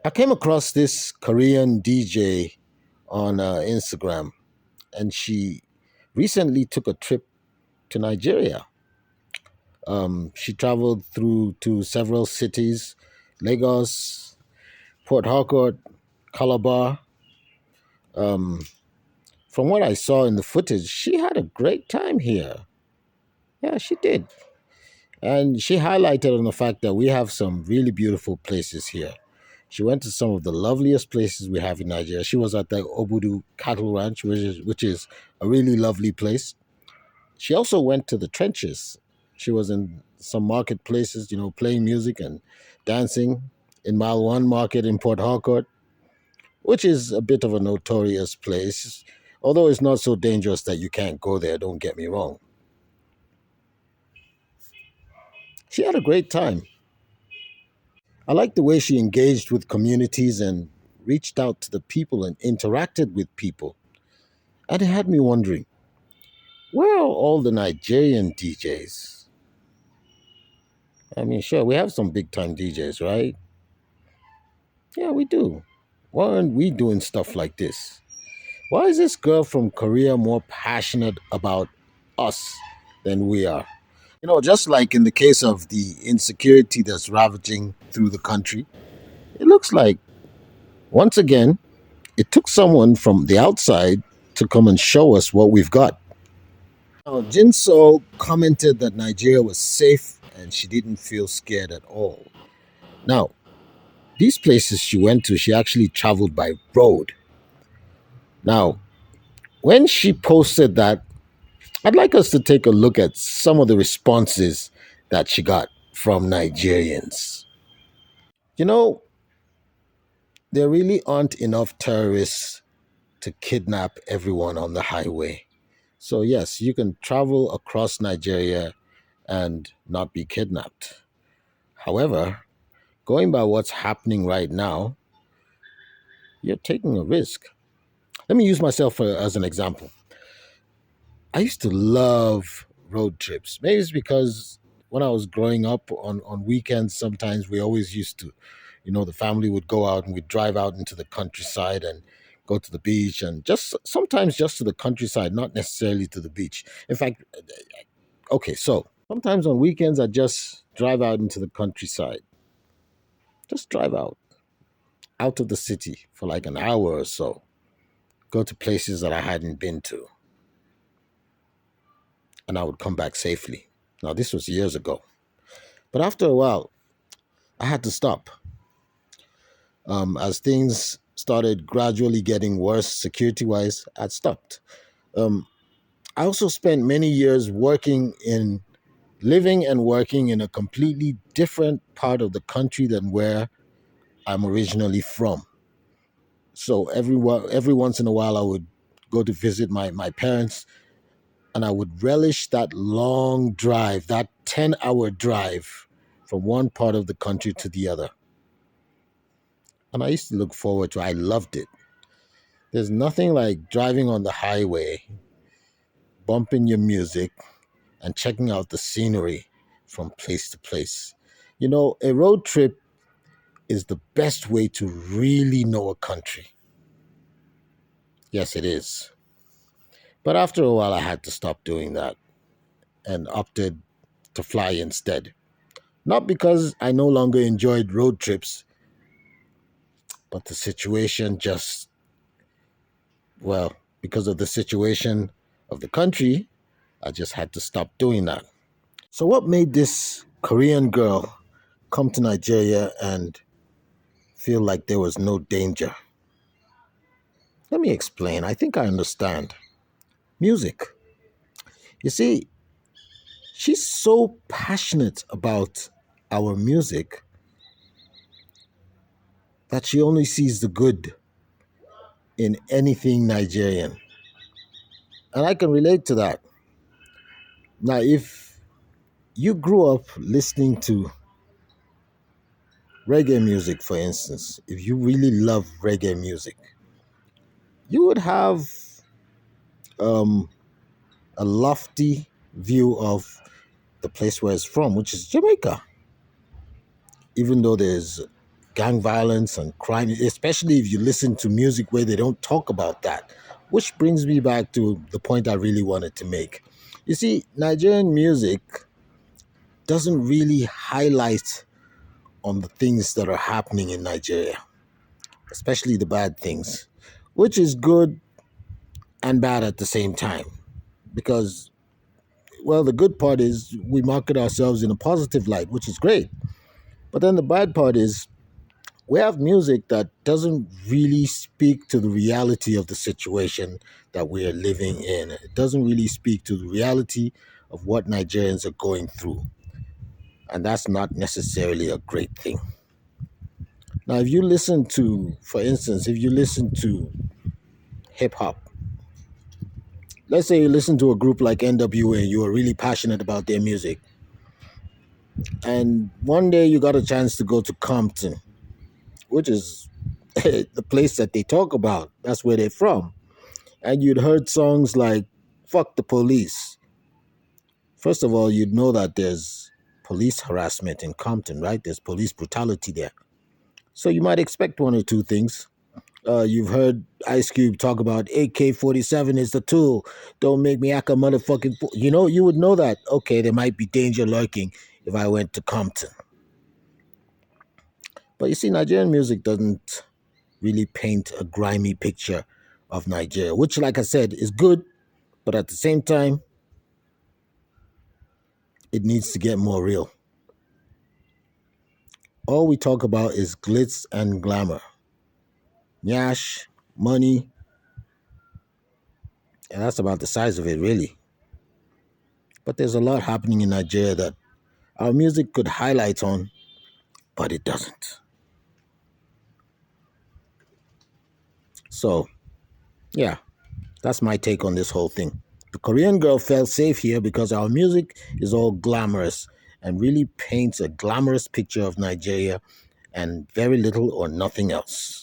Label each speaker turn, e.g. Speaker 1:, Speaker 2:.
Speaker 1: I came across this Korean DJ on Instagram, and she recently took a trip to Nigeria. She traveled through to several cities: Lagos, Port Harcourt, Calabar. Um, from what I saw in the footage, she had a great time here. Yeah, she did. And she highlighted on the fact that we have some really beautiful places here. She went to some of the loveliest places we have in Nigeria. She was at the Obudu Cattle Ranch, which is a really lovely place. She also went to the trenches. She was in some marketplaces, playing music and dancing in Mile One Market in Port Harcourt, which is a bit of a notorious place. Although it's not so dangerous that you can't go there, don't get me wrong. She had a great time. I like the way she engaged with communities and reached out to the people and interacted with people. And it had me wondering, where are all the Nigerian DJs? I mean, sure, we have some big time DJs, right? Yeah, we do. Why aren't we doing stuff like this? Why is this girl from Korea more passionate about us than we are? Just like in the case of the insecurity that's ravaging through the country, it looks like, once again, it took someone from the outside to come and show us what we've got. Now, Jin Sol commented that Nigeria was safe and she didn't feel scared at all. Now, these places she went to, she actually traveled by road. Now, when she posted that, I'd like us to take a look at some of the responses that she got from Nigerians. You know, there really aren't enough terrorists to kidnap everyone on the highway. So, yes, you can travel across Nigeria and not be kidnapped. However, going by what's happening right now, you're taking a risk. Let me use myself as an example. I used to love road trips. Maybe it's because when I was growing up on weekends, sometimes we always used to, the family would go out and we'd drive out into the countryside and go to the beach and just sometimes just to the countryside, not necessarily to the beach. In fact, okay, so sometimes on weekends, I just drive out into the countryside, just drive out of the city for like an hour or so, go to places that I hadn't been to, and I would come back safely. Now, this was years ago. But after a while, I had to stop. As things started gradually getting worse security wise, I'd stopped. Um, I also spent many years living and working in a completely different part of the country than where I'm originally from. So every once in a while, I would go to visit my parents, and I would relish that long drive, that 10-hour drive from one part of the country to the other. And I used to look forward to it. I loved it. There's nothing like driving on the highway, bumping your music, and checking out the scenery from place to place. A road trip is the best way to really know a country. Yes, it is. But after a while, I had to stop doing that and opted to fly instead. Not because I no longer enjoyed road trips, but the situation just, well, because of the situation of the country, I just had to stop doing that. So, what made this Korean girl come to Nigeria and feel like there was no danger? Let me explain. I think I understand. Music. You see, she's so passionate about our music that she only sees the good in anything Nigerian. And I can relate to that. Now, if you grew up listening to reggae music, for instance, if you really love reggae music, you would have um, a lofty view of the place where it's from, which is Jamaica. Even though there's gang violence and crime, especially if you listen to music where they don't talk about that. Which brings me back to the point I really wanted to make. You see, Nigerian music doesn't really highlight on the things that are happening in Nigeria, especially the bad things, which is good and bad at the same time. Because, well, the good part is we market ourselves in a positive light, which is great. But then the bad part is we have music that doesn't really speak to the reality of the situation that we are living in. It doesn't really speak to the reality of what Nigerians are going through. And that's not necessarily a great thing. Now, if you listen to, for instance, if you listen to hip hop, let's say you listen to a group like NWA and you are really passionate about their music, and one day you got a chance to go to Compton, which is the place that they talk about. That's where they're from. And you'd heard songs like Fuck the Police. First of all, you'd know that there's police harassment in Compton, right? There's police brutality there. So you might expect one or two things. You've heard Ice Cube talk about AK-47 is the tool. Don't make me act a motherfucking fool. You know, you would know that, okay, there might be danger lurking if I went to Compton. But you see, Nigerian music doesn't really paint a grimy picture of Nigeria, which, like I said, is good, but at the same time, it needs to get more real. All we talk about is glitz and glamour, nyash, money, and that's about the size of it, really. But there's a lot happening in Nigeria that our music could highlight on, but it doesn't. So, yeah, that's my take on this whole thing. The Korean girl felt safe here because our music is all glamorous and really paints a glamorous picture of Nigeria and very little or nothing else.